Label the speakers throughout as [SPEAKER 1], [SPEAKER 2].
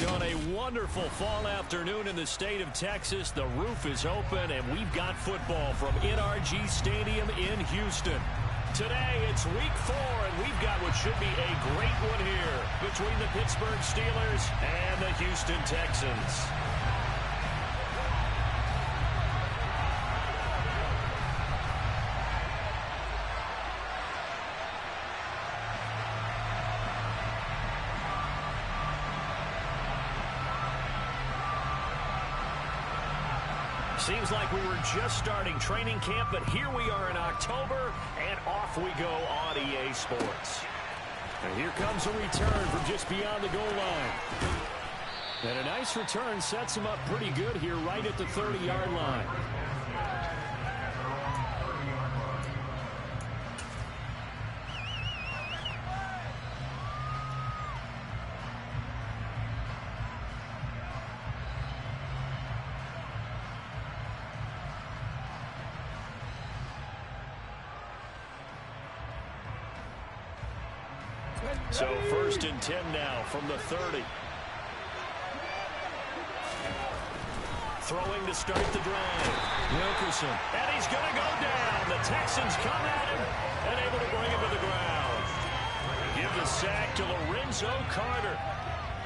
[SPEAKER 1] On a wonderful fall afternoon in the state of Texas, the roof is open, and we've got football from NRG Stadium in Houston. Today, it's week 4, and we've got what should be a great one here between the Pittsburgh Steelers and the Houston Texans. Seems like we were just starting training camp, but here we are in October, and off we go on EA Sports. And here comes a return from just beyond the goal line. And a nice return sets him up pretty good here right at the 30-yard line. So 1st and 10 now from the 30. Throwing to start the drive. Wilkerson. And he's going to go down. The Texans come at him and able to bring him to the ground. Give the sack to Lorenzo Carter.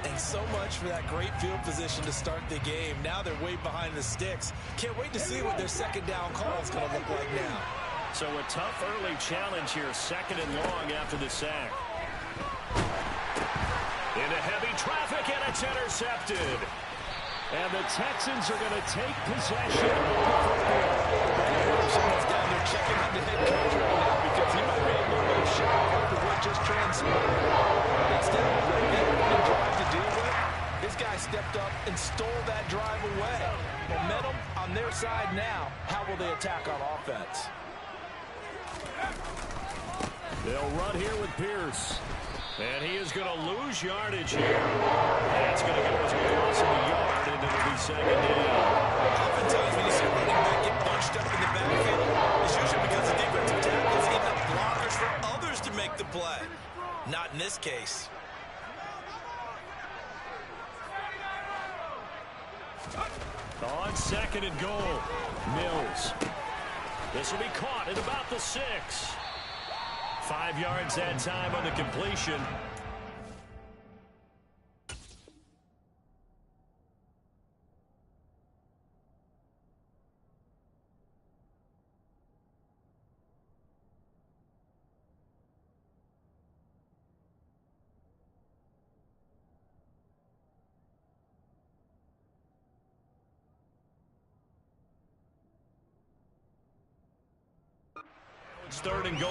[SPEAKER 2] And so much for that great field position to start the game. Now they're way behind the sticks. Can't wait to see what their second down call is going to look like now.
[SPEAKER 1] So a tough early challenge here, 2nd and long after the sack. Into heavy traffic, and it's intercepted. And the Texans are going to take possession of the football.
[SPEAKER 2] Someone's down there checking on the head coach right now because he might be a little shocked after what just transpired. Instead of waiting and drive to deal with, this guy stepped up and stole that drive away. Momentum on their side now. How will they attack on offense?
[SPEAKER 1] They'll run here with Pierce. And he is going to lose yardage here. That's going to go as close to the yard, and it'll be 2nd down.
[SPEAKER 2] Oftentimes when you see a running back get bunched up in the backfield, it's usually because the defensive tackles eat up blockers for others to make the play. Not in this case.
[SPEAKER 1] On 2nd and goal, Mills. This will be caught at about the 6. 5 yards that time on the completion. It's 3rd and goal.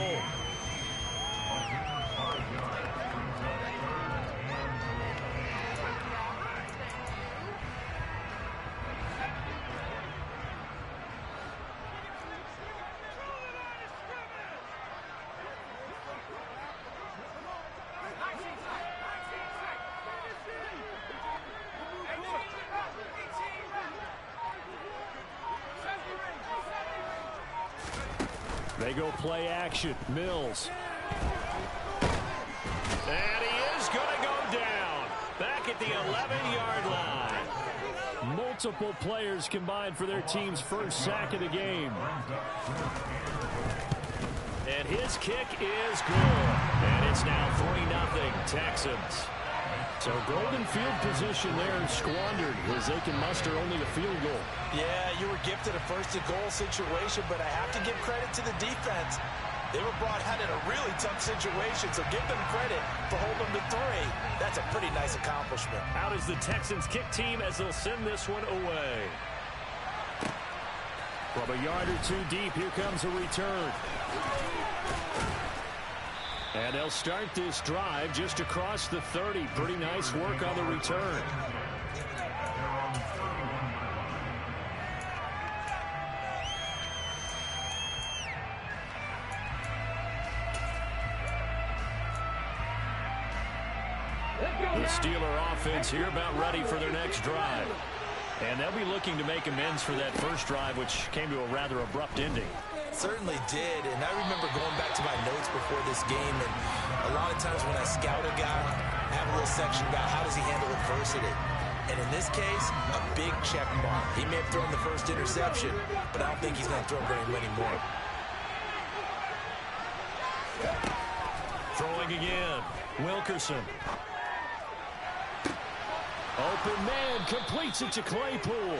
[SPEAKER 1] They go play action. Mills. And he is going to go down. Back at the 11-yard line. Multiple players combined for their team's first sack of the game. And his kick is good. And it's now 3-0 Texans. So golden field position there squandered as they can muster only a field goal.
[SPEAKER 2] Yeah, you were gifted a 1st and goal situation, but I have to give credit to the defense. They were brought out in a really tough situation, so give them credit for holding them to 3. That's a pretty nice accomplishment.
[SPEAKER 1] Out is the Texans kick team as they'll send this one away. From a yard or 2 deep, here comes a return. And they'll start this drive just across the 30. Pretty nice work on the return. The Steeler offense here about ready for their next drive. And they'll be looking to make amends for that first drive, which came to a rather abrupt ending.
[SPEAKER 2] Certainly did, and I remember going back to my notes before this game, and a lot of times when I scout a guy, I have a little section about how does he handle adversity. And in this case, a big check mark. He may have thrown the first interception, but I don't think he's going to throw very many more.
[SPEAKER 1] Throwing again. Wilkerson. Open man, completes it to Claypool.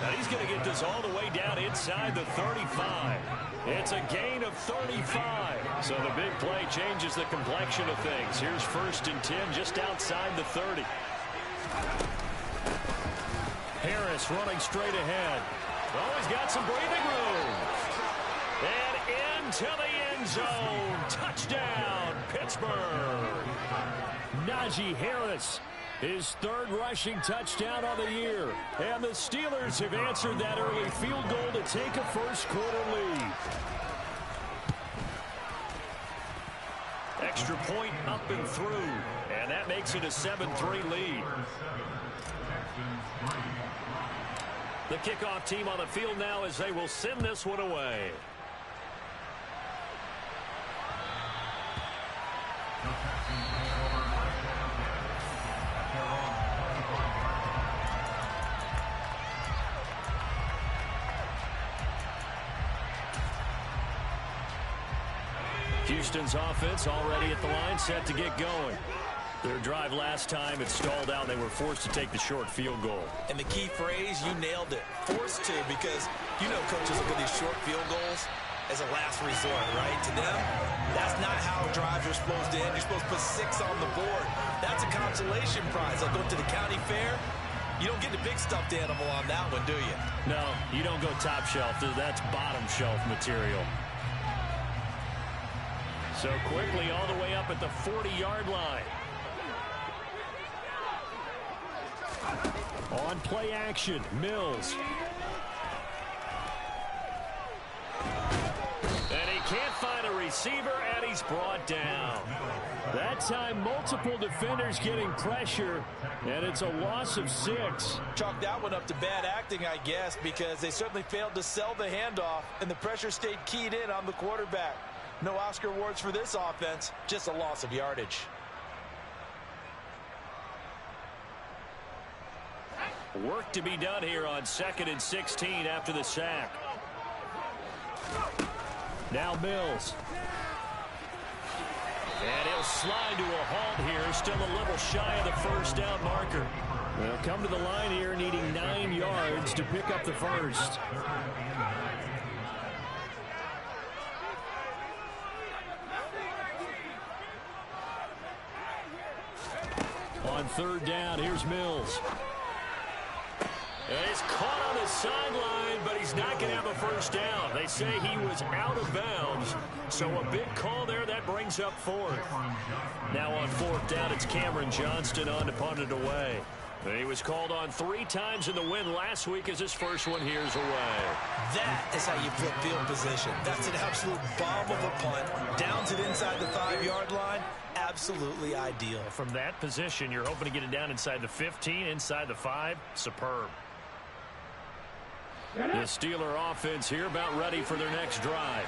[SPEAKER 1] Now he's going to get this all the way down inside the 35. It's a gain of 35. So the big play changes the complexion of things. Here's 1st and 10 just outside the 30. Harris running straight ahead. Oh, he's got some breathing room. And into the end zone. Touchdown, Pittsburgh. Najee Harris, his 3rd rushing touchdown on the year. And the Steelers have answered that early field goal to take a first-quarter lead. Extra point up and through. And that makes it a 7-3 lead. The kickoff team on the field now as they will send this one away. Houston's offense already at the line, set to get going. Their drive last time, it stalled out. They were forced to take the short field goal.
[SPEAKER 2] And the key phrase, you nailed it. Forced to, because you know coaches look at these short field goals as a last resort, right? To them, that's not how drives are supposed to end. You're supposed to put 6 on the board. That's a consolation prize. Like going to the county fair, you don't get the big stuffed animal on that one, do you?
[SPEAKER 1] No, you don't go top shelf. That's bottom shelf material. So quickly all the way up at the 40-yard line. On play action, Mills. And he can't find a receiver, and he's brought down. That time, multiple defenders getting pressure, and it's a loss of 6.
[SPEAKER 2] Chalk that one up to bad acting, I guess, because they certainly failed to sell the handoff, and the pressure stayed keyed in on the quarterback. No Oscar awards for this offense, just a loss of yardage.
[SPEAKER 1] Work to be done here on 2nd and 16 after the sack. Now Mills. And he'll slide to a halt here, still a little shy of the first down marker. They'll come to the line here needing 9 yards to pick up the first. On 3rd down, here's Mills. And he's caught on the sideline, but he's not going to have a first down. They say he was out of bounds, so a big call there. That brings up 4th. Now on 4th down, it's Cameron Johnston on to punt it away. He was called on 3 times in the win last week as his first one here's away.
[SPEAKER 2] That is how you flip field position. That's an absolute bomb of a punt. Downs it inside the 5-yard line. Absolutely ideal.
[SPEAKER 1] From that position, you're hoping to get it down inside the 15, inside the 5. Superb. The Steeler offense here about ready for their next drive.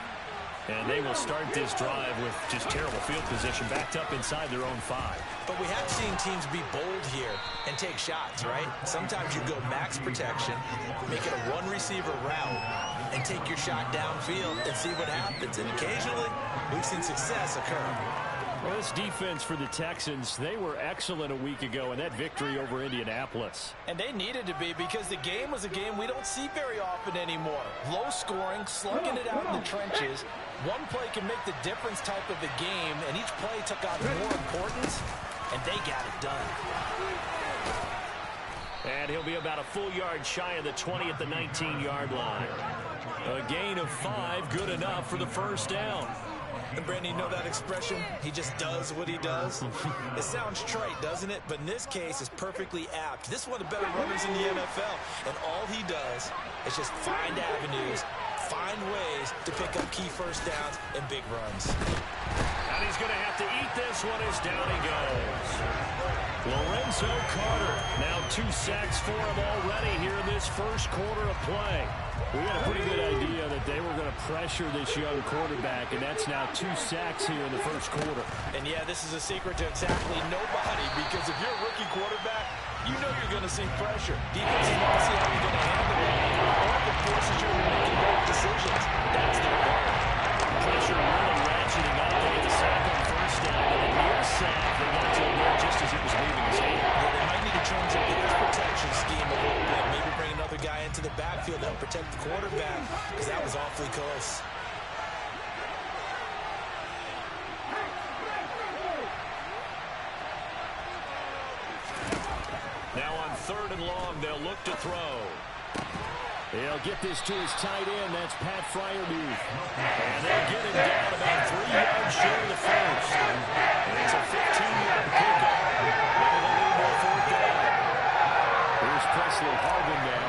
[SPEAKER 1] And they will start this drive with just terrible field position backed up inside their own 5.
[SPEAKER 2] But we have seen teams be bold here and take shots, right? Sometimes you go max protection, make it a one-receiver route, and take your shot downfield and see what happens. And occasionally, we've seen success occur.
[SPEAKER 1] Well, this defense for the Texans, they were excellent a week ago in that victory over Indianapolis.
[SPEAKER 2] And they needed to be, because the game was a game we don't see very often anymore. Low scoring, slugging it out in the trenches. One play can make the difference type of the game, and each play took on more importance, and they got it done.
[SPEAKER 1] And he'll be about a full yard shy of the 20 at the 19-yard line. A gain of 5, good enough for the first down.
[SPEAKER 2] And Brandon, you know that expression? He just does what he does. It sounds trite, doesn't it? But in this case, it's perfectly apt. This is one of the better runners in the NFL. And all he does is just find avenues, find ways to pick up key first downs and big runs.
[SPEAKER 1] And he's going to have to eat this one as down he goes. Lorenzo Carter, now 2 sacks for him already here in this first quarter of play. We had a pretty good idea that they were going to pressure this young quarterback, and that's now 2 sacks here in the first quarter.
[SPEAKER 2] And yeah, this is a secret to exactly nobody, because if you're a rookie quarterback, you know you're going to see pressure. Defenses want to see how you're going to handle it. Or if it forces you to make better decisions. That's their goal.
[SPEAKER 1] Pressure really ratcheting up. They get the sack on first down. And a near sack they got to there just as it was leaving his hand.
[SPEAKER 2] Yeah, they might need to change their pass protection scheme a little bit. Maybe bring another guy into the backfield to help protect the quarterback, because that was awfully close.
[SPEAKER 1] Now on 3rd and long, they'll look to throw. He'll get this to his tight end. That's Pat Fryermuth. And they'll get him down about 3 yards short of the first. And it's a 15-yard pickup. Maybe they'll need more 4th down. Here's Presley Harvin now.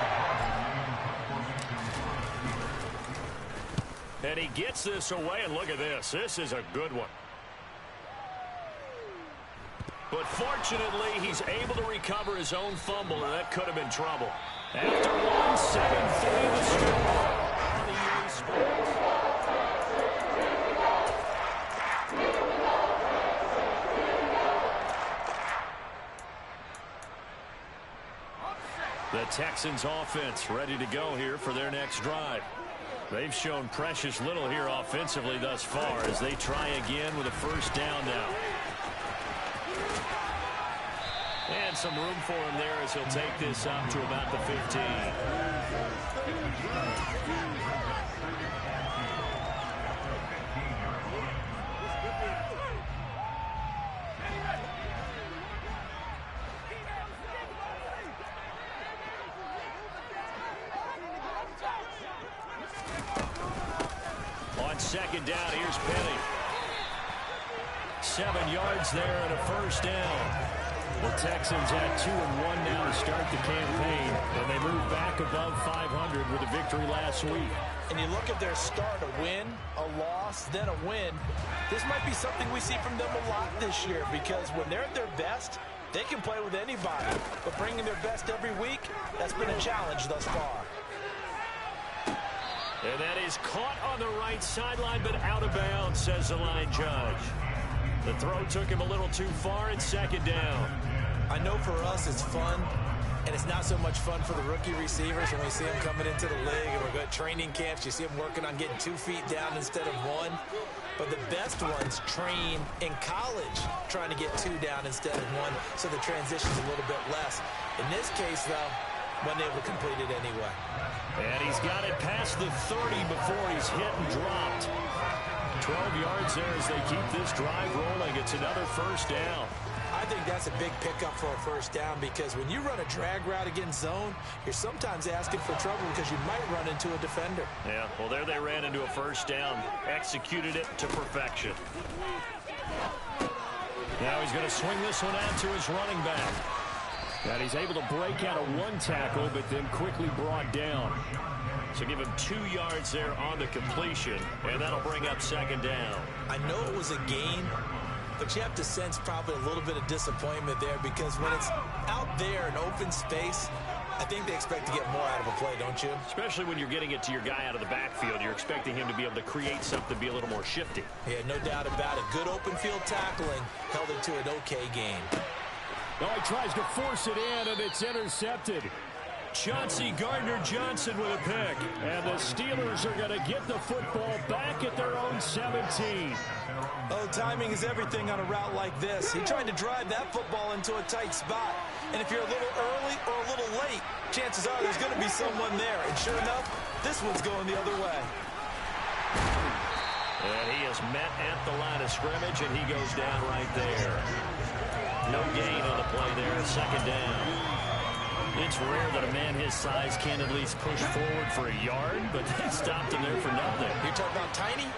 [SPEAKER 1] And he gets this away, and look at this. This is a good one. But fortunately, he's able to recover his own fumble, and that could have been trouble. After 1, 7-3 the score on the EA Sports. The Texans offense ready to go here for their next drive. They've shown precious little here offensively thus far as they try again with a 1st down now. And some room for him there as he'll take this up to about the 15. On 2nd down, here's Penny. 7 yards there and a 1st down. The Texans had 2-1 now to start the campaign, and they moved back above 500 with a victory last week.
[SPEAKER 2] And you look at their start, a win, a loss, then a win. This might be something we see from them a lot this year, because when they're at their best, they can play with anybody. But bringing their best every week, that's been a challenge thus far.
[SPEAKER 1] And that is caught on the right sideline, but out of bounds, says the line judge. The throw took him a little too far, and 2nd down.
[SPEAKER 2] I know for us it's fun, and it's not so much fun for the rookie receivers when we see them coming into the league and we're going to training camps. You see them working on getting 2 feet down instead of 1. But the best ones train in college trying to get 2 down instead of 1, so the transition's a little bit less. In this case, though, wasn't able to complete it anyway.
[SPEAKER 1] And he's got it past the 30 before he's hit and dropped. 12 yards there as they keep this drive rolling. It's another 1st down.
[SPEAKER 2] I think that's a big pickup for a 1st down, because when you run a drag route against zone, you're sometimes asking for trouble because you might run into a defender.
[SPEAKER 1] Yeah, well, there they ran into a 1st down. Executed it to perfection. Now he's going to swing this one out to his running back. And he's able to break out of 1 tackle, but then quickly brought down. So give him 2 yards there on the completion, and that'll bring up 2nd down.
[SPEAKER 2] I know it was a gain, but you have to sense probably a little bit of disappointment there, because when it's out there in open space, I think they expect to get more out of a play, don't you?
[SPEAKER 1] Especially when you're getting it to your guy out of the backfield. You're expecting him to be able to create something, be a little more shifty.
[SPEAKER 2] Yeah, no doubt about it. Good open field tackling held it to an okay game.
[SPEAKER 1] Oh, he tries to force it in, and it's intercepted. Chauncey Gardner-Johnson with a pick. And the Steelers are going to get the football back at their own 17.
[SPEAKER 2] Oh, timing is everything on a route like this. He tried to drive that football into a tight spot. And if you're a little early or a little late, chances are there's going to be someone there. And sure enough, this one's going the other way.
[SPEAKER 1] And he is met at the line of scrimmage, and he goes down right there. No gain on the play there, 2nd down. It's rare that a man his size can at least push forward for a yard, but they stopped him there for nothing.
[SPEAKER 2] You're talking about tiny?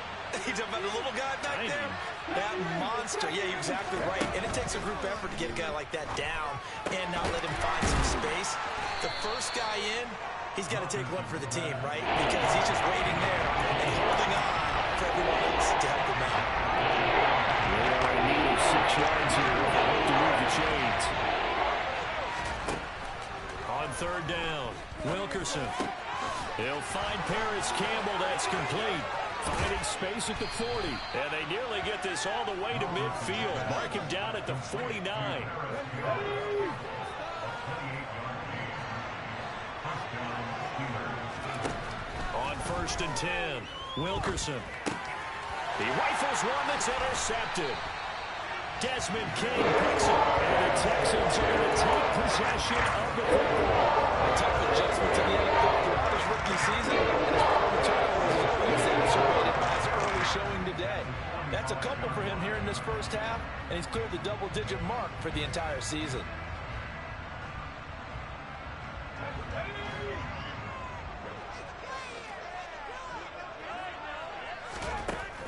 [SPEAKER 2] You're talking about the little guy back there? That monster. Yeah, you're exactly right. And it takes a group effort to get a guy like that down and not let him find some space. The first guy in, he's got to take one for the team, right? Because he's just waiting there and holding on for everyone else to help him out.
[SPEAKER 1] They are in need of 6 yards here. They hope to move the chains. On 3rd down, Wilkerson. He'll find Paris Campbell. That's complete. Finding space at the 40. And they nearly get this all the way to midfield. Mark him down at the 49. 1st and 10. Wilkerson. He rifles one that's intercepted. Desmond King picks it. And the Texans are going to take possession of the football.
[SPEAKER 2] A tough adjustment to the NFL throughout his rookie season. And his problem turnovers is only exacerbated by his early showing today. That's a couple for him here in this first half. And he's cleared the double-digit mark for the entire season.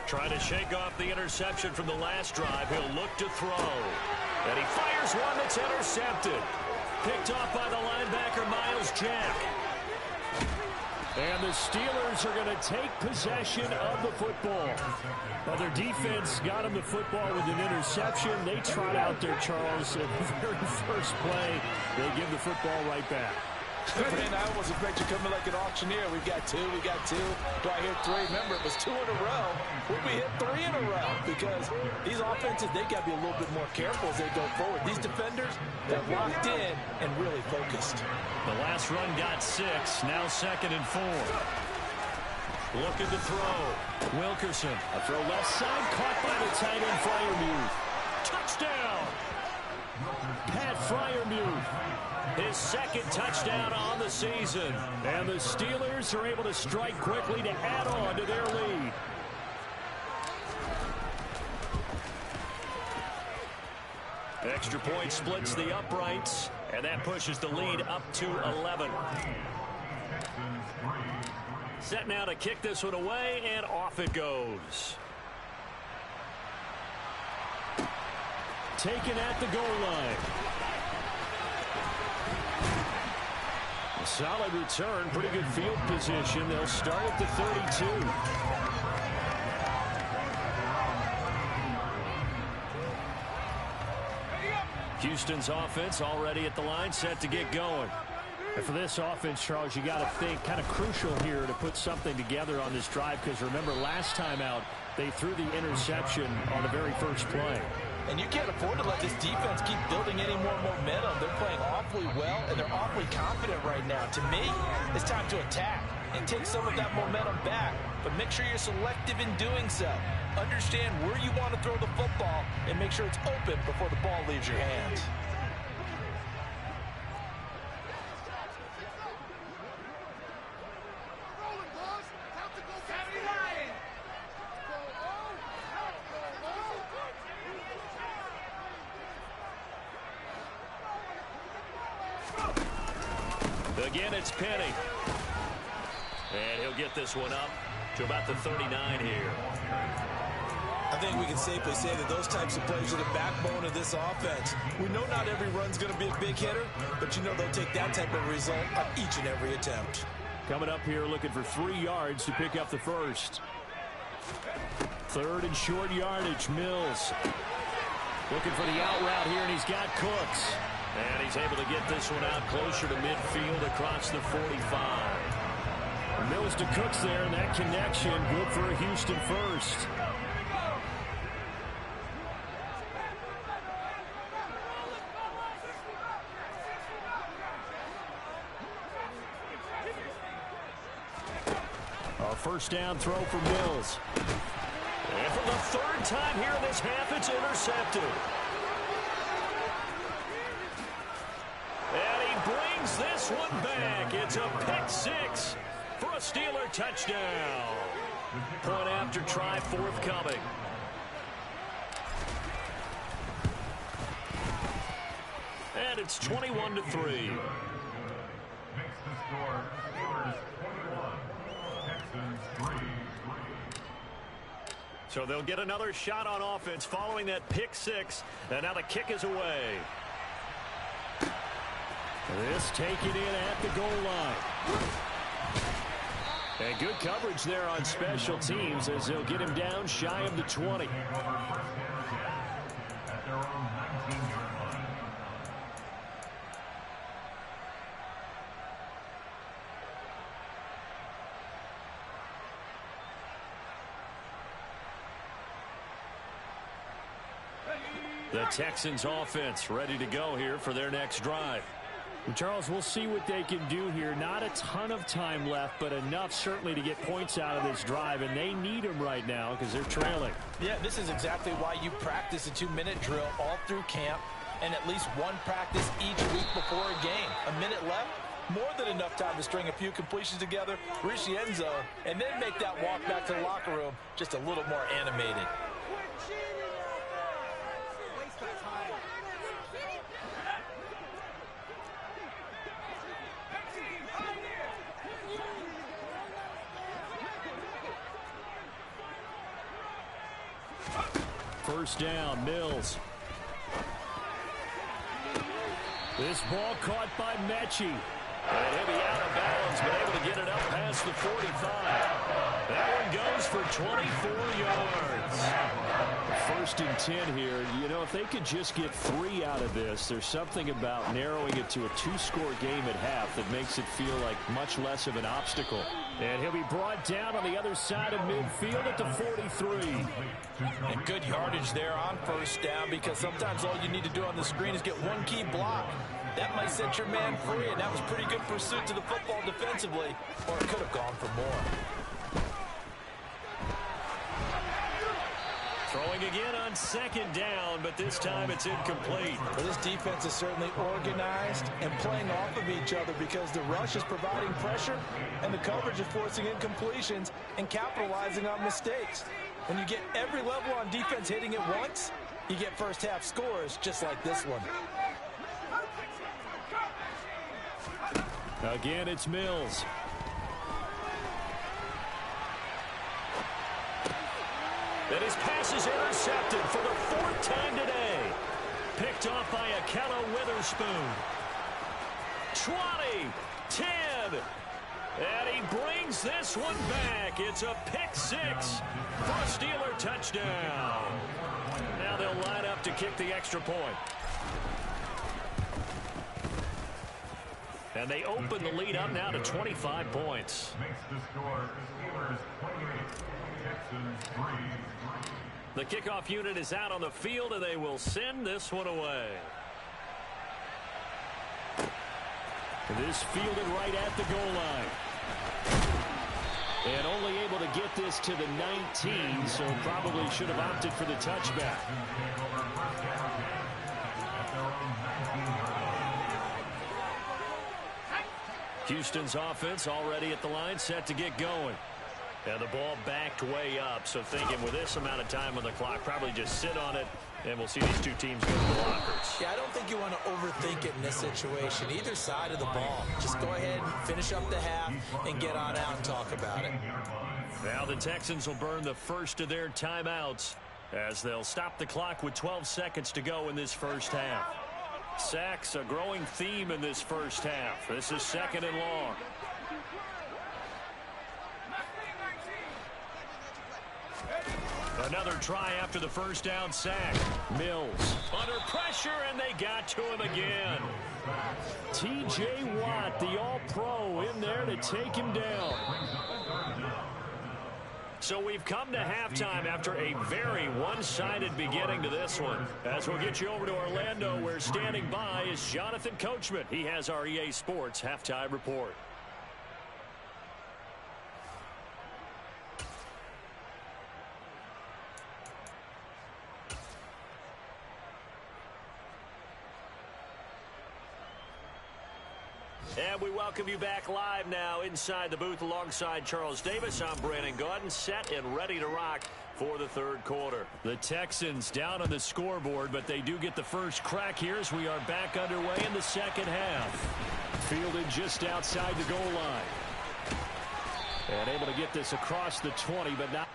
[SPEAKER 1] Trying to shake off the interception from the last drive. He'll look to throw. And he fires one that's intercepted. Picked off by the linebacker, Miles Jack. And the Steelers are going to take possession of the football. Well, their defense got him the football with an interception. They trot out there, Charles, at the very first play. They give the football right back.
[SPEAKER 2] Man, I almost expect you coming like an auctioneer. We've got two. Do I hear three? Remember, it was 2 in a row. Will we hit 3 in a row? Because these offenses, they got to be a little bit more careful as they go forward. These defenders, they're locked in and really focused.
[SPEAKER 1] The last run got 6. Now 2nd and 4. Looking to throw. Wilkerson. A throw left side. Caught by the tight end, Freiermuth. Touchdown! Pat Freiermuth. His 2nd touchdown on the season. And the Steelers are able to strike quickly to add on to their lead. Extra point splits the uprights, and that pushes the lead up to 11. Set now to kick this one away, and off it goes. Taken at the goal line. A solid return, pretty good field position. They'll start at the 32. Houston's offense already at the line, set to get going. And for this offense, Charles, you got to think kind of crucial here to put something together on this drive, because remember last time out they threw the interception on the very first play.
[SPEAKER 2] And you can't afford to let this defense keep building any more momentum. They're playing awfully well, and they're awfully confident right now. To me, it's time to attack and take some of that momentum back. But make sure you're selective in doing so. Understand where you want to throw the football and make sure it's open before the ball leaves your hands.
[SPEAKER 1] Again, it's Penny. And he'll get this one up to about the 39 here.
[SPEAKER 2] I think we can safely say that those types of plays are the backbone of this offense. We know not every run's going to be a big hitter, but you know they'll take that type of result on each and every attempt.
[SPEAKER 1] Coming up here looking for 3 yards to pick up the first. 3rd and short yardage, Mills. Looking for the out route here, and he's got Cooks. And he's able to get this one out closer to midfield across the 45. Mills to Cooks there, and that connection good for a Houston first. A first down throw for Mills. And for the 3rd time here in this half, it's intercepted. And he brings this one back. It's a pick 6 for a Steeler touchdown. Point after try forthcoming. And it's 21-3. So they'll get another shot on offense following that pick 6. And now the kick is away. This taken in at the goal line. And good coverage there on special teams as they'll get him down shy of the 20. The Texans offense ready to go here for their next drive. Charles, we'll see what they can do here. Not a ton of time left, but enough certainly to get points out of this drive, and they need them right now because they're trailing.
[SPEAKER 2] Yeah, this is exactly why you practice a 2-minute drill all through camp and at least one practice each week before a game. A minute left, more than enough time to string a few completions together, reach the end zone, and then make that walk back to the locker room just a little more animated.
[SPEAKER 1] First down, Mills. This ball caught by Mechie. And he'll be out of bounds, but able to get it up past the 45. That one goes for 24 yards. First and 10 here. You know, if they could just get 3 out of this, there's something about narrowing it to a 2-score game at half that makes it feel like much less of an obstacle. And he'll be brought down on the other side of midfield at the 43.
[SPEAKER 2] And good yardage there on first down, because sometimes all you need to do on the screen is get one key block. That might set your man free, and that was pretty good pursuit to the football defensively, or it could have gone for more.
[SPEAKER 1] Throwing again on second down, but this time it's incomplete.
[SPEAKER 2] Well, this defense is certainly organized and playing off of each other, because the rush is providing pressure and the coverage is forcing incompletions and capitalizing on mistakes. When you get every level on defense hitting it once, you get first half scores just like this one.
[SPEAKER 1] Again, it's Mills. And his pass is intercepted for the 4th time today. Picked off by Akello Witherspoon. 20, 10, and he brings this one back. It's a pick-6 for a Steeler touchdown. Now they'll line up to kick the extra point. And they open the lead up now to 25 points.
[SPEAKER 3] Makes the score Steelers 28, Texans 3.
[SPEAKER 1] The kickoff unit is out on the field, and they will send this one away. This fielded right at the goal line. And only able to get this to the 19, so probably should have opted for the touchback. Houston's offense already at the line, set to get going. And the ball backed way up, so thinking with this amount of time on the clock, probably just sit on it, and we'll see these two teams go to the lockers.
[SPEAKER 2] Yeah, I don't think you want to overthink it in this situation, either side of the ball. Just go ahead and finish up the half and get on out and talk about it.
[SPEAKER 1] Now the Texans will burn the first of their timeouts as they'll stop the clock with 12 seconds to go in this first half. Sacks, a growing theme in this first half. This is 2nd and long. Another try after the first down sack. Mills under pressure, and they got to him again. T.J. Watt, the All-Pro, in there to take him down. So we've come to halftime after a very one-sided beginning to this one. As we'll get you over to Orlando, where standing by is Jonathan Coachman. He has our EA Sports Halftime Report. And we welcome you back live now inside the booth alongside Charles Davis. I'm Brandon Gaudin, set and ready to rock for the third quarter. The Texans down on the scoreboard, but they do get the first crack here as we are back underway in the second half. Fielded just outside the goal line. And able to get this across the 20, but not.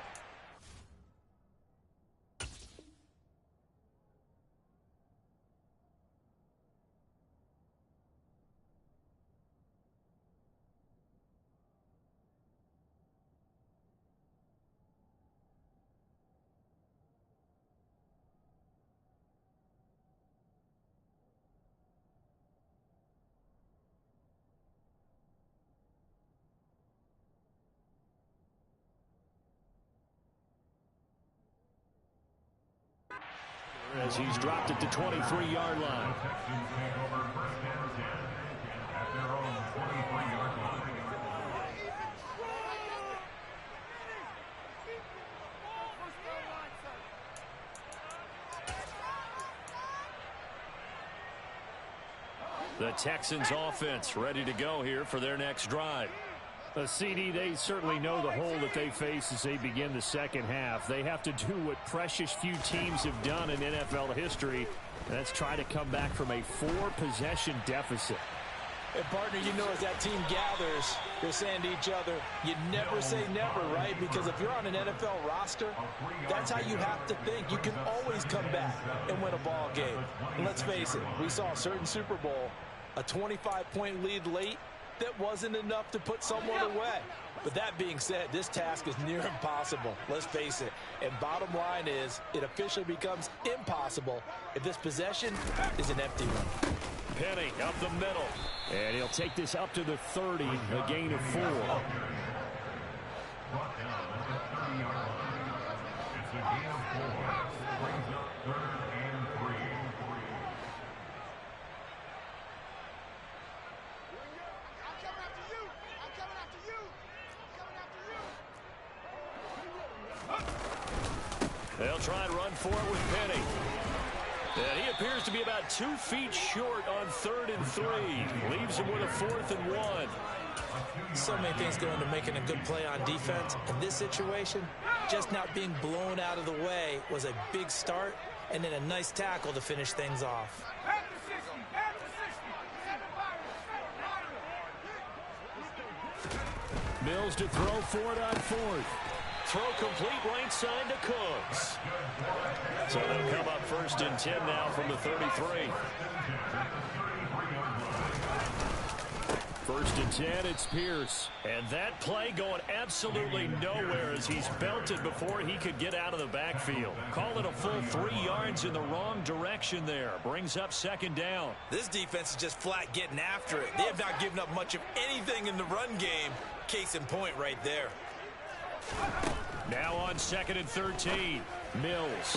[SPEAKER 1] As he's dropped it to 23-yard line.
[SPEAKER 3] 23-yard line.
[SPEAKER 1] The Texans offense ready to go here for their next drive.
[SPEAKER 4] A CD, they certainly know the hole that they face as they begin the second half. They have to do what precious few teams have done in NFL history. And that's try to come back from a 4-possession deficit.
[SPEAKER 2] And partner, you know, as that team gathers, they're saying to each other, you never say never, right? Because if you're on an NFL roster, that's how you have to think. You can always come back and win a ball game. And let's face it, we saw a certain Super Bowl, a 25-point lead late, that wasn't enough to put someone away. But that being said, this task is near impossible. Let's face it. And bottom line is, it officially becomes impossible if this possession is an empty one.
[SPEAKER 1] Penny up the middle.
[SPEAKER 4] And he'll take this up to the 30, a gain of 4.
[SPEAKER 3] Brought down at the 30-yard line. It's a gain of 4. Brings up 3rd and 3.
[SPEAKER 1] They'll try and run for it with Penny. And he appears to be about 2 feet short on 3rd and 3. Leaves him with a 4th and 1.
[SPEAKER 2] So many things go into making a good play on defense. In this situation, just not being blown out of the way was a big start, and then a nice tackle to finish things off.
[SPEAKER 4] Mills to throw for it on 4th.
[SPEAKER 1] Throw complete right side to Cooks. So they'll come up 1st and 10 now from the 33. 1st and 10, it's Pierce. And that play going absolutely nowhere as he's belted before he could get out of the backfield. Call it a full 3 yards in the wrong direction there. Brings up 2nd down.
[SPEAKER 2] This defense is just flat getting after it. They have not given up much of anything in the run game. Case in point right there.
[SPEAKER 1] Now on 2nd and 13, Mills.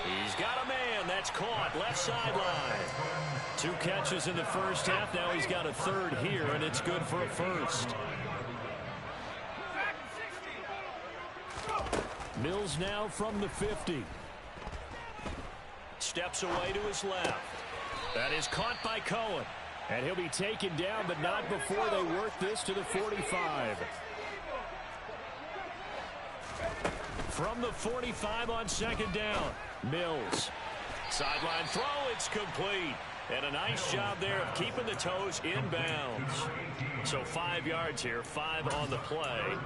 [SPEAKER 1] He's got a man. That's caught. Left sideline. 2 catches in the first half. Now he's got a 3rd here, and it's good for a 1st.
[SPEAKER 4] Mills now from the 50.
[SPEAKER 1] Steps away to his left. That is caught by Cohen.
[SPEAKER 4] And he'll be taken down, but not before they work this to the 45.
[SPEAKER 1] From the 45 on 2nd down, Mills. Sideline throw, it's complete. And a nice job there of keeping the toes in bounds. So 5 yards here, 5 on the play.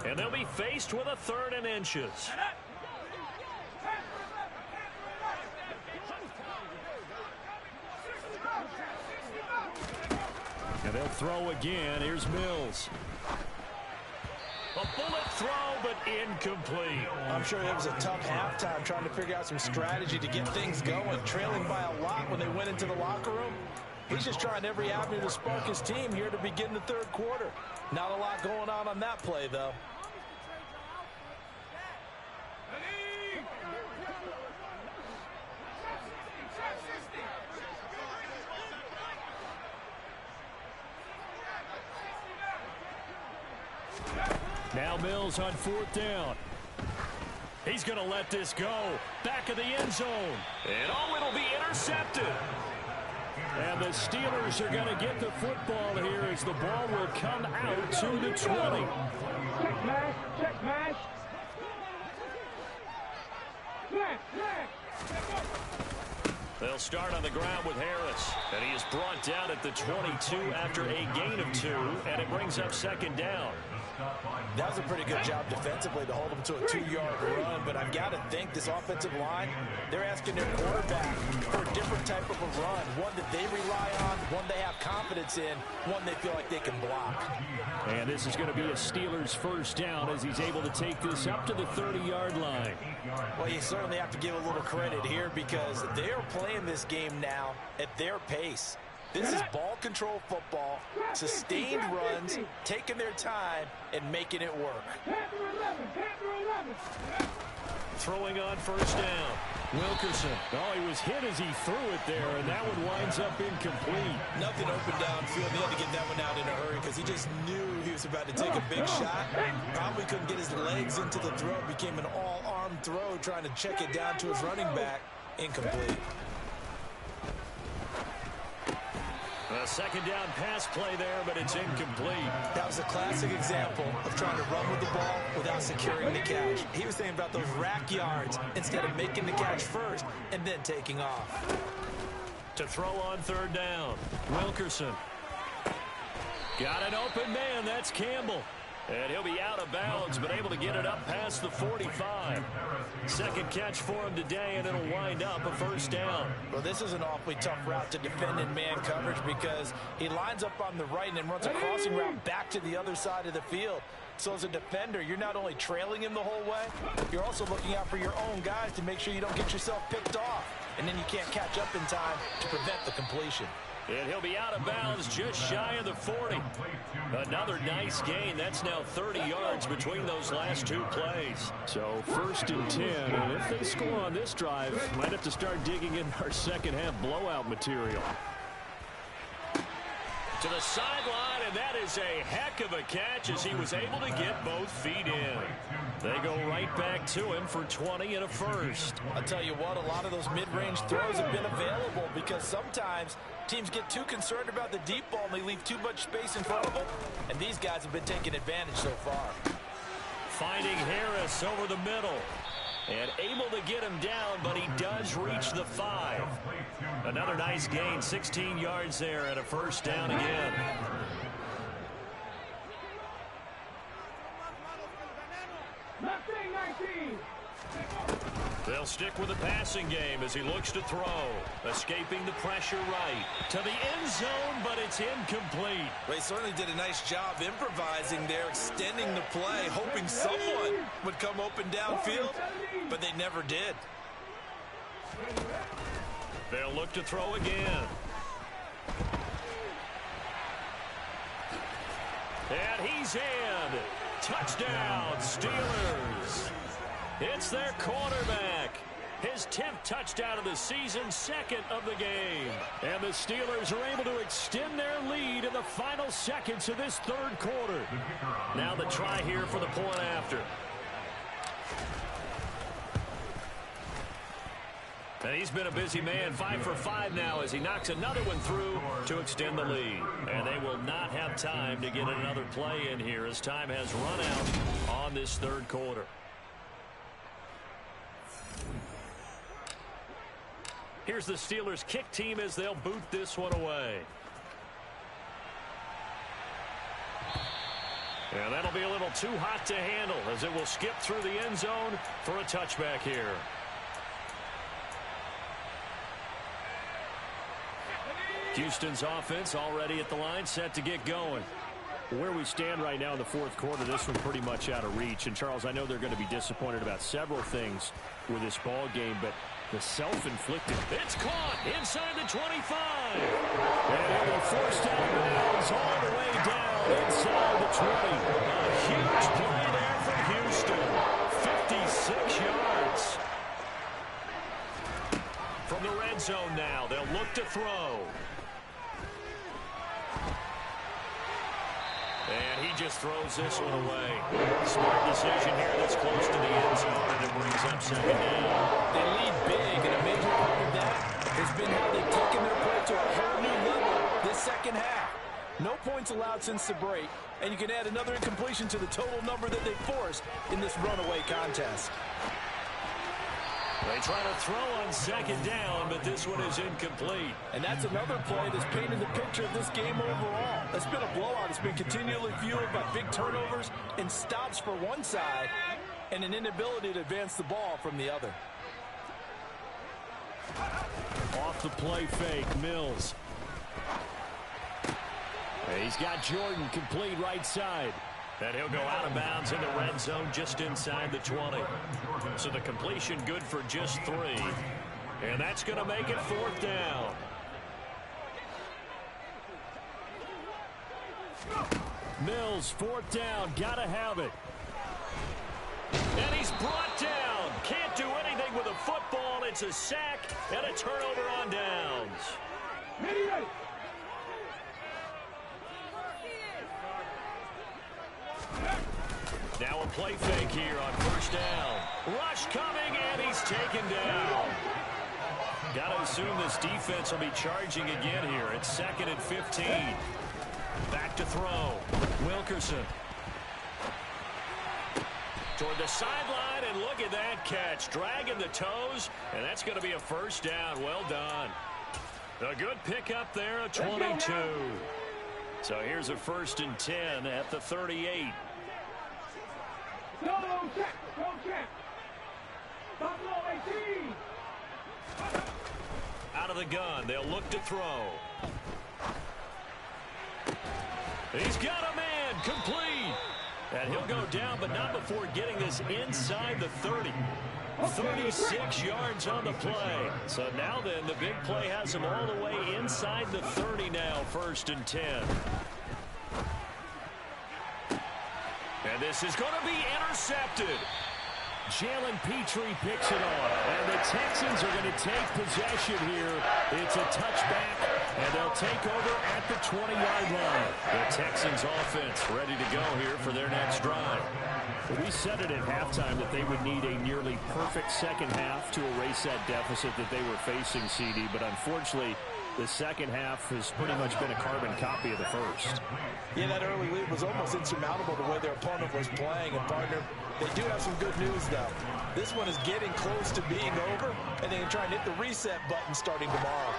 [SPEAKER 1] And they'll be faced with a 3rd and inches.
[SPEAKER 4] And they'll throw again. Here's Mills.
[SPEAKER 1] A bullet throw, but incomplete.
[SPEAKER 2] I'm sure it was a tough halftime trying to figure out some strategy to get things going, trailing by a lot when they went into the locker room. He's just trying every avenue to spark his team here to begin the 3rd quarter. Not a lot going on that play, though.
[SPEAKER 4] Now Mills on 4th down.
[SPEAKER 1] He's going to let this go. Back of the end zone. And it'll be intercepted.
[SPEAKER 4] And the Steelers are going to get the football here as the ball will come out to the 20.
[SPEAKER 5] Check mash, check mash.
[SPEAKER 1] They'll start on the ground with Harris. And he is brought down at the 22 after a gain of 2. And it brings up 2nd down.
[SPEAKER 2] That was a pretty good job defensively to hold them to a 2-yard run, but I've got to think this offensive line, they're asking their quarterback for a different type of a run, one that they rely on, one they have confidence in, one they feel like they can block.
[SPEAKER 4] And this is going to be a Steelers 1st down as he's able to take this up to the 30-yard line.
[SPEAKER 2] Well, you certainly have to give a little credit here because they are playing this game now at their pace. This is ball control football, sustained runs, taking their time, and making it work.
[SPEAKER 1] Throwing on 1st down.
[SPEAKER 2] Wilkerson.
[SPEAKER 4] Oh, he was hit as he threw it there, and that one winds up incomplete.
[SPEAKER 2] Nothing open downfield. He had to get that one out in a hurry because he just knew he was about to take a big shot. Probably couldn't get his legs into the throw. It became an all-arm throw trying to check it down to his running back. Incomplete.
[SPEAKER 4] A second down pass play there, but it's incomplete.
[SPEAKER 2] That was a classic example of trying to run with the ball without securing the catch. He was thinking about those rack yards instead of making the catch first and then taking off.
[SPEAKER 4] To throw on third down, Wilkerson. Got an open man, that's Campbell. And he'll be out of bounds, but able to get it up past the 45. Second catch for him today, and it'll wind up a first down.
[SPEAKER 2] Well, this is an awfully tough route to defend in man coverage because he lines up on the right and then runs a crossing route back to the other side of the field. So as a defender, you're not only trailing him the whole way, you're also looking out for your own guys to make sure you don't get yourself picked off. And then you can't catch up in time to prevent the completion.
[SPEAKER 4] And he'll be out of bounds just shy of the 40. Another nice gain. That's now 30 yards between those last two plays. So 1st and 10. And if they score on this drive, might have to start digging in our second half blowout material. To the sideline, and that is a heck of a catch as he was able to get both feet in. They go right back to him for 20 and a first.
[SPEAKER 2] I'll tell you what, a lot of those mid-range throws have been available because sometimes teams get too concerned about the deep ball and they leave too much space in front of them, and these guys have been taking advantage so far.
[SPEAKER 4] Finding Harris over the middle. And able to get him down, but he does reach the 5. Another nice gain, 16 yards there and a first down again. They'll stick with the passing game as he looks to throw. Escaping the pressure right. To the end zone, but it's incomplete.
[SPEAKER 2] Well, he certainly did a nice job improvising there, extending the play, hoping someone would come open downfield, but they never did.
[SPEAKER 4] They'll look to throw again. And he's in. Touchdown, Steelers. It's their quarterback. His 10th touchdown of the season, 2nd of the game. And the Steelers are able to extend their lead in the final seconds of this 3rd quarter. Now the try here for the point after. And he's been a busy man, 5 for 5 now as he knocks another one through to extend the lead. And they will not have time to get another play in here as time has run out on this 3rd quarter. Here's the Steelers kick team as they'll boot this one away. And that'll be a little too hot to handle as it will skip through the end zone for a touchback here. Houston's offense already at the line, set to get going. Where we stand right now in the 4th quarter, this one pretty much out of reach. And, Charles, I know they're going to be disappointed about several things with this ball game, but the self-inflicted. It's caught inside the 25. And it will force out of bounds all the way down inside the 20. A huge play there for Houston. 56 yards. From the red zone now, they'll look to throw. And he just throws this one away. Smart decision here that's close to the end zone, and it brings up 2nd down.
[SPEAKER 2] They lead big, and a major part of that has been how they've taken their play to a whole new level this 2nd half. No points allowed since the break, and you can add another incompletion to the total number that they forced in this runaway contest.
[SPEAKER 4] They try to throw on 2nd down, but this one is incomplete.
[SPEAKER 2] And that's another play that's painted the picture of this game overall. It's been a blowout. It's been continually fueled by big turnovers and stops for one side and an inability to advance the ball from the other.
[SPEAKER 4] Off the play fake, Mills. And he's got Jordan complete right side. And he'll go out of bounds in the red zone just inside the 20. So the completion good for just 3. And that's going to make it 4th down. Mills, 4th down, got to have it. And he's brought down. Can't do anything with a football. It's
[SPEAKER 1] It's a sack and a turnover on downs. Now a play fake here on first down. Rush coming, and he's taken down. Got to assume this defense will be charging again here. It's 2nd and 15. Back to throw. Wilkerson. Toward the sideline, and look at that catch. Dragging the toes, and that's going to be a first down. Well done. A good pickup there, a 22. So here's a 1st and 10 at the 38.
[SPEAKER 5] Go check. Buffalo 18.
[SPEAKER 1] Out of the gun, they'll look to throw. He's got a man, complete. And he'll go down, but not before getting this inside the 30. 36 yards on the play. So now then, the big play has him all the way inside the 30 now, 1st and 10. And this is going to be intercepted. Jalen Petrie picks it off, and the Texans are going to take possession here. It's a touchback, and they'll take over at the 20-yard line. The Texans offense ready to go here for their next drive. We said it at halftime that they would need a nearly perfect second half to erase that deficit that they were facing, CD, but unfortunately, the second half has pretty much been a carbon copy of the first.
[SPEAKER 2] Yeah, that early lead was almost insurmountable the way their opponent was playing. And, partner, they do have some good news, though. This one is getting close to being over, and they can try and hit the reset button starting tomorrow.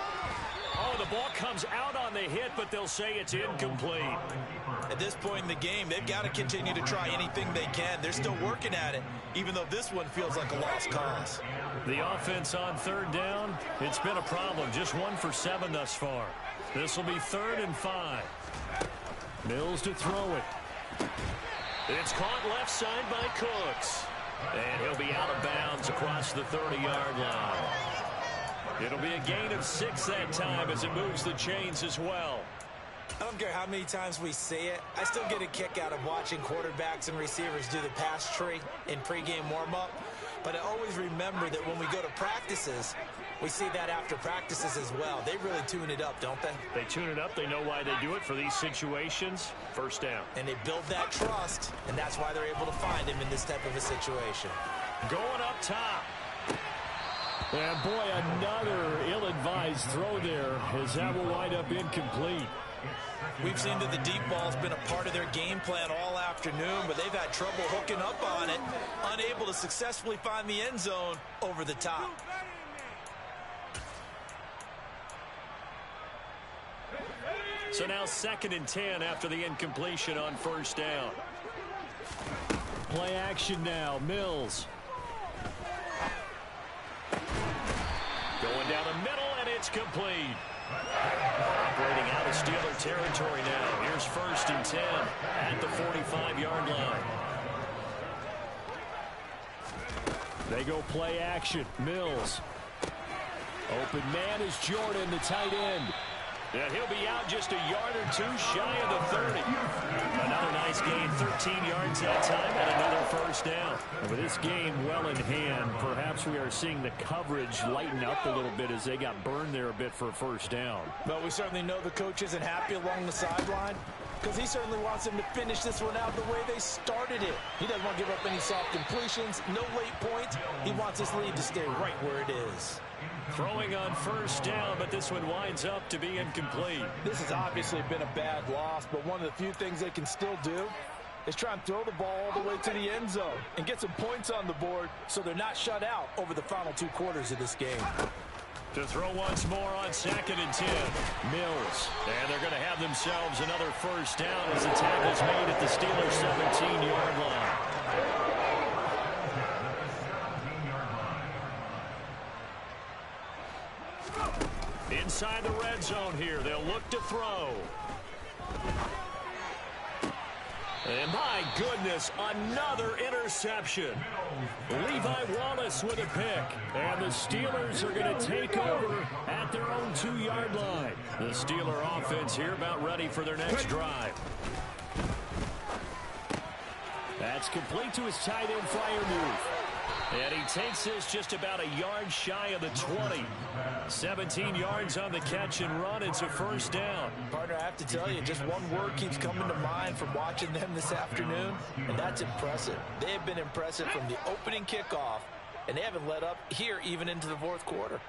[SPEAKER 1] Oh, the ball comes out on the hit, but they'll say it's incomplete.
[SPEAKER 2] At this point in the game, they've got to continue to try anything they can. They're still working at it, even though this one feels like a lost cause.
[SPEAKER 1] The offense on 3rd down, it's been a problem. Just 1 for 7 thus far. This will be 3rd and 5. Mills to throw it. It's caught left side by Cooks. And he'll be out of bounds across the 30-yard line. It'll be a gain of 6 that time as it moves the chains as well.
[SPEAKER 6] I don't care how many times we say it, I still get a kick out of watching quarterbacks and receivers do the pass tree in pregame warm-up. But I always remember that when we go to practices, we see that after practices as well. They really tune it up, don't they?
[SPEAKER 1] They tune it up. They know why they do it for these situations. First down.
[SPEAKER 6] And they build that trust, and that's why they're able to find him in this type of a situation.
[SPEAKER 1] Going up top.
[SPEAKER 4] And boy, another ill-advised throw there as that will wind up incomplete.
[SPEAKER 2] We've seen that the deep ball's been a part of their game plan all afternoon, but they've had trouble hooking up on it, unable to successfully find the end zone over the top.
[SPEAKER 1] So now 2nd and 10 after the incompletion on 1st down.
[SPEAKER 4] Play action now, Mills.
[SPEAKER 1] Going down the middle, and it's complete. Operating out of Steeler territory now. Here's 1st and 10 at the 45-yard line.
[SPEAKER 4] They go play action. Mills. Open man is Jordan, the tight end.
[SPEAKER 1] And he'll be out just a yard or 2 shy of the 30. Another nice gain, 13 yards that time, and another 1st down.
[SPEAKER 4] And with this game well in hand, perhaps we are seeing the coverage lighten up a little bit as they got burned there a bit for a 1st down.
[SPEAKER 2] But we certainly know the coach isn't happy along the sideline because he certainly wants them to finish this one out the way they started it. He doesn't want to give up any soft completions, no late points. He wants his lead to stay right where it is.
[SPEAKER 1] Throwing on 1st down, but this one winds up to be incomplete.
[SPEAKER 2] This has obviously been a bad loss, but one of the few things they can still do is try and throw the ball all the way to the end zone and get some points on the board so they're not shut out over the final 2 quarters of this game.
[SPEAKER 1] To throw once more on 2nd and 10. Mills. And they're going to have themselves another 1st down as the tackle's made at the Steelers' 17-yard line. Inside the red zone here. They'll look to throw. And my goodness, another interception. Levi Wallace with a pick. And the Steelers are going to take over at their own 2-yard line. The Steeler offense here about ready for their next drive. That's complete to his tight end flyer move.
[SPEAKER 4] And he takes this just about a yard shy of the 20. 17 yards on the catch and run. It's a first down.
[SPEAKER 6] Partner, I have to tell you, just one word keeps coming to mind from watching them this afternoon, and that's impressive. They have been impressive from the opening kickoff, and they haven't let up here even into the fourth quarter.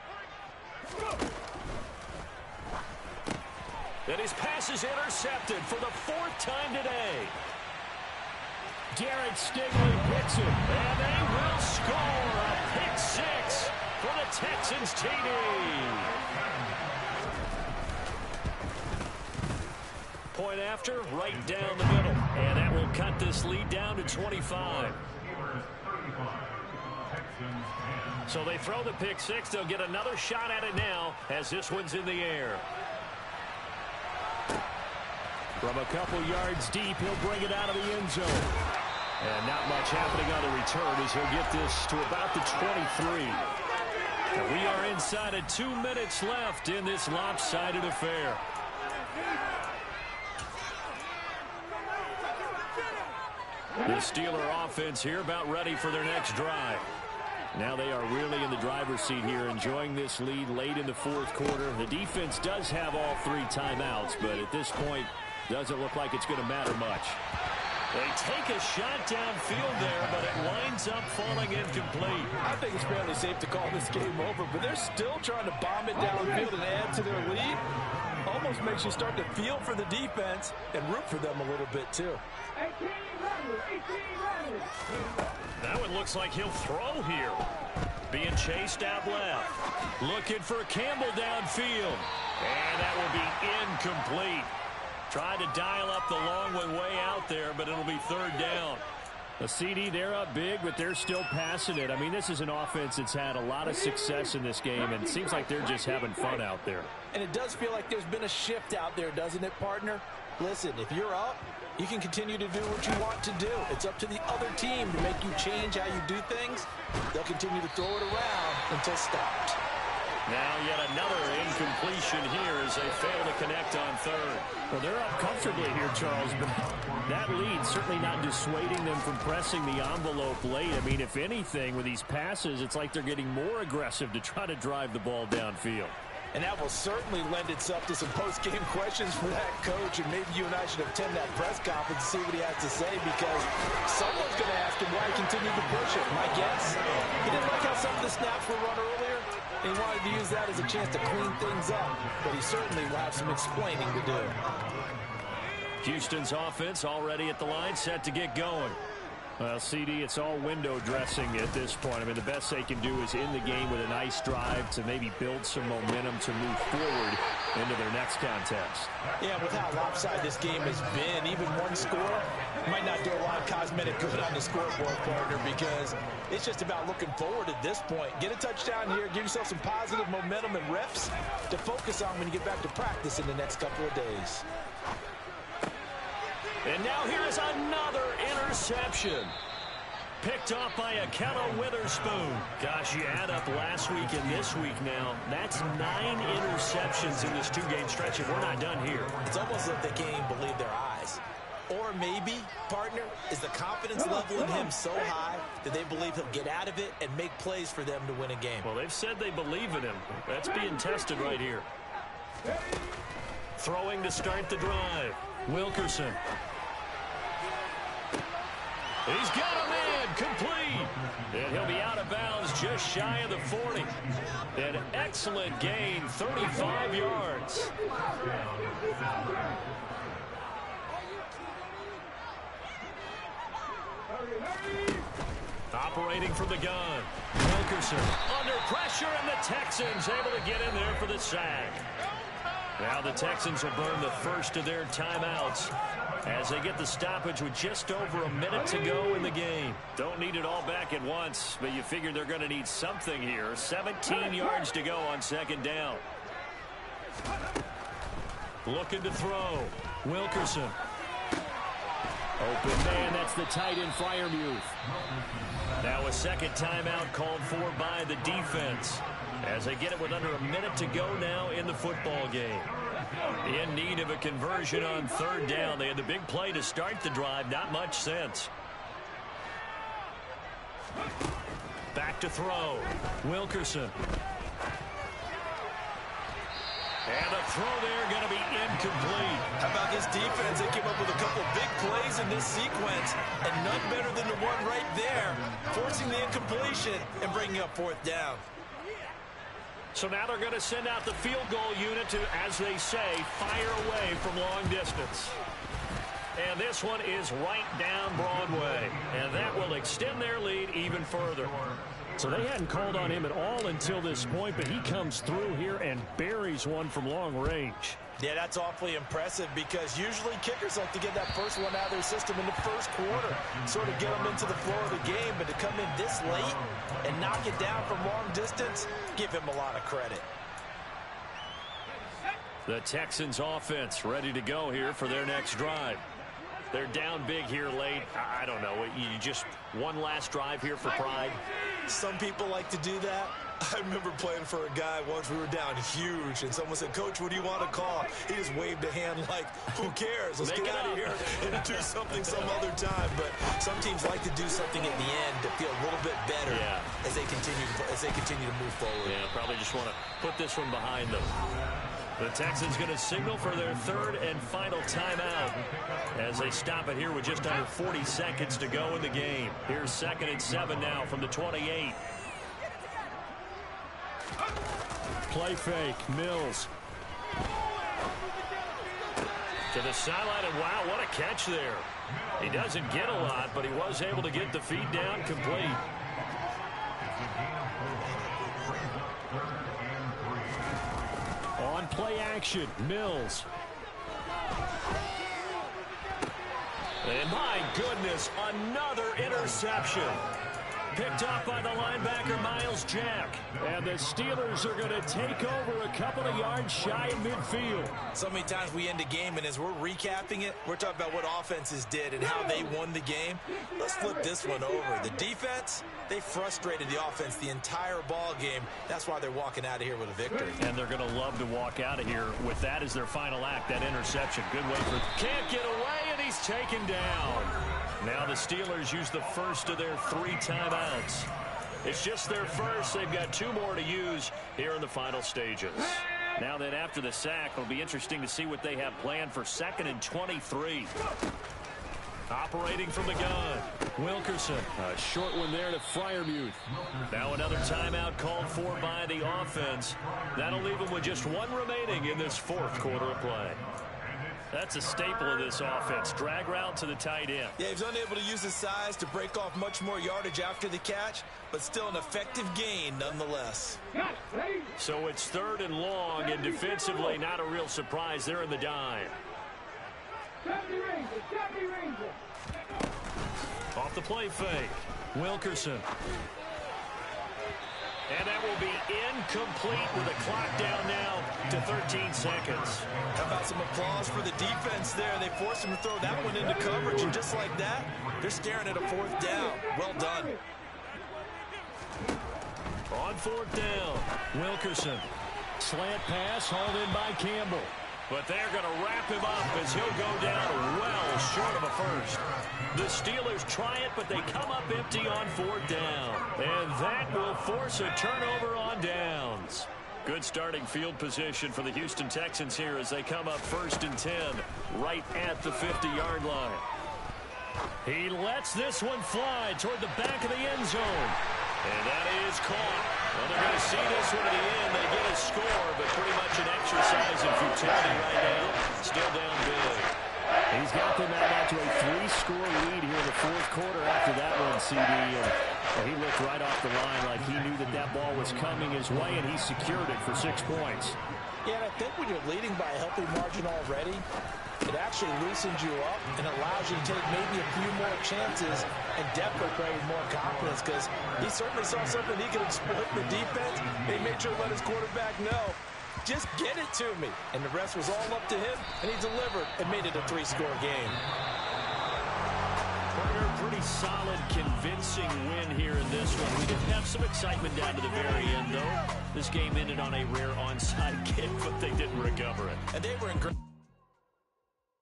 [SPEAKER 1] And his pass is intercepted for the fourth time today.
[SPEAKER 4] Garrett Stigley hits it, and they will score a pick six for the Texans TD. Point after, right down the middle, and that will cut this lead down to 25. So they throw the pick six. They'll get another shot at it now as this one's in the air. From a couple yards deep, he'll bring it out of the end zone. And not much happening on the return as he'll get this to about the 23. And we are inside of 2 minutes left in this lopsided affair. The Steeler offense here about ready for their next drive. Now they are really in the driver's seat here, enjoying this lead late in the fourth quarter. The defense does have all 3 timeouts, but at this point, doesn't look like it's going to matter much. They take a shot downfield there, but it winds up falling incomplete.
[SPEAKER 2] I think it's fairly safe to call this game over, but they're still trying to bomb it downfield and add to their lead. Almost makes you start to feel for the defense and root for them a little bit, too.
[SPEAKER 5] 18 runners.
[SPEAKER 4] That one looks like he'll throw here. Being chased out left. Looking for Campbell downfield. And that will be incomplete. Tried to dial up the long one way out there, but it'll be third down. The CD, they're up big, but they're still passing it. I mean, this is an offense that's had a lot of success in this game, and it seems like they're just having fun out there.
[SPEAKER 6] And it does feel like there's been a shift out there, doesn't it, partner? Listen, if you're up, you can continue to do what you want to do. It's up to the other team to make you change how you do things. They'll continue to throw it around until stopped.
[SPEAKER 4] Now yet another incompletion here as they fail to connect on third. Well, they're up comfortably here, Charles, but that lead certainly not dissuading them from pressing the envelope late. I mean, if anything, with these passes, it's like they're getting more aggressive to try to drive the ball downfield.
[SPEAKER 6] And that will certainly lend itself to some post-game questions for that coach, and maybe you and I should attend that press conference and see what he has to say, because someone's going to ask him why he continued to push it. My guess, he didn't like how some of the snaps were run earlier, and he wanted to use that as a chance to clean things up, but he certainly will have some explaining to do.
[SPEAKER 4] Houston's offense already at the line, set to get going. Well, CD, it's all window dressing at this point. I mean, the best they can do is end the game with a nice drive to maybe build some momentum to move forward into their next contest.
[SPEAKER 6] Yeah, with how lopsided this game has been, even one score might not do a lot of cosmetic good on the scoreboard, partner, because it's just about looking forward at this point. Get a touchdown here, give yourself some positive momentum and reps to focus on when you get back to practice in the next couple of days.
[SPEAKER 4] And now here is another interception. Picked off by Akello Witherspoon. Gosh, you add up last week and this week now. That's 9 interceptions in this 2-game stretch, and we're not done here.
[SPEAKER 6] It's almost as if they can't even believe their eyes. Or maybe, partner, is the confidence level in him so high that they believe he'll get out of it and make plays for them to win a game.
[SPEAKER 4] Well, they've said they believe in him. That's being tested right here. Throwing to start the drive. Wilkerson. He's got a man, complete. And he'll be out of bounds just shy of the 40. An excellent gain, 35 yards. Operating from the gun. Wilkerson under pressure, and the Texans able to get in there for the sack. Now the Texans will burn the first of their timeouts as they get the stoppage with just over a minute to go in the game. Don't need it all back at once, but you figure they're going to need something here. 17 yards to go on second down. Looking to throw. Wilkerson. Open man, that's the tight end Freiermuth. Now a second timeout called for by the defense as they get it with under a minute to go now in the football game. In need of a conversion on third down. They had the big play to start the drive. Not much sense. Back to throw. Wilkerson. And a throw there going to be incomplete.
[SPEAKER 2] How about this defense? They came up with a couple big plays in this sequence, and none better than the one right there, forcing the incompletion and bringing up fourth down.
[SPEAKER 4] So now they're going to send out the field goal unit to, as they say, fire away from long distance. And this one is right down Broadway. And that will extend their lead even further. So they hadn't called on him at all until this point, but he comes through here and buries one from long range.
[SPEAKER 6] Yeah, that's awfully impressive because usually kickers like to get that first one out of their system in the first quarter, sort of get them into the flow of the game, but to come in this late and knock it down from long distance, give him a lot of credit.
[SPEAKER 4] The Texans offense ready to go here for their next drive. They're down big here late. I don't know. You just one last drive here for pride.
[SPEAKER 2] Some people like to do that. I remember playing for a guy once. We were down huge, and someone said, "Coach, what do you want to call?" He just waved a hand like, "Who cares? Let's get out of here and do something some other time." But some teams like to do something at the end to feel a little bit better as they continue to move forward.
[SPEAKER 4] Yeah, probably just want to put this one behind them. The Texans going to signal for their third and final timeout as they stop it here with just under 40 seconds to go in the game. Here's 2nd and 7 now from the 28. Play fake. Mills. To the sideline, and wow, what a catch there. He doesn't get a lot, but he was able to get the feed down complete. On play action, Mills. And my goodness, another interception. Picked up by the linebacker, Miles Jack. And the Steelers are going to take over a couple of yards shy of midfield.
[SPEAKER 6] So many times we end a game, and as we're recapping it, we're talking about what offenses did and how they won the game. Let's flip this one over. The defense, they frustrated the offense the entire ball game. That's why they're walking out of here with a victory.
[SPEAKER 4] And they're going to love to walk out of here with that as their final act, that interception. Good way for... Can't get away, and he's taken down. Now the Steelers use the first of their 3 timeouts. It's just their first. They've got 2 more to use here in the final stages. Now then, after the sack, it'll be interesting to see what they have planned for 2nd and 23. Operating from the gun, Wilkerson. A short one there to Freiermuth. Now another timeout called for by the offense. That'll leave them with just 1 remaining in this 4th quarter of play. That's a staple of this offense. Drag route to the tight end.
[SPEAKER 2] Yeah, he's unable to use his size to break off much more yardage after the catch, but still an effective gain nonetheless.
[SPEAKER 4] So it's 3rd and long, and defensively not a real surprise. They're in the dime. Off the play fake, Wilkerson. And that will be incomplete with the clock down now to 13 seconds.
[SPEAKER 2] How about some applause for the defense there? They forced him to throw that one into coverage, and just like that, they're staring at a 4th down. Well done.
[SPEAKER 4] On 4th down, Wilkerson. Slant pass hauled in by Campbell. But they're going to wrap him up as he'll go down well short of a first. The Steelers try it, but they come up empty on 4th down. And that will force a turnover on downs. Good starting field position for the Houston Texans here as they come up 1st and 10 right at the 50-yard line. He lets this one fly toward the back of the end zone. And that is caught. Well, they're going to see this one at the end. They get a score, but pretty much an exercise in futility right now. Still down big. He's got them out to a 3-score lead here in the 4th quarter after that one, CD. And he looked right off the line like he knew that that ball was coming his way, and he secured it for 6 points.
[SPEAKER 6] Yeah, and I think when you're leading by a healthy margin already, it actually loosens you up and allows you to take maybe a few more chances and definitely play with more confidence because he certainly saw something he could exploit in the defense. They made sure to let his quarterback know, just get it to me. And the rest was all up to him, and he delivered and made it a 3-score game.
[SPEAKER 4] Pretty solid, convincing win here in this one. We did have some excitement down to the very end, though. This game ended on a rare onside kick, but they didn't recover it.
[SPEAKER 6] And they were in great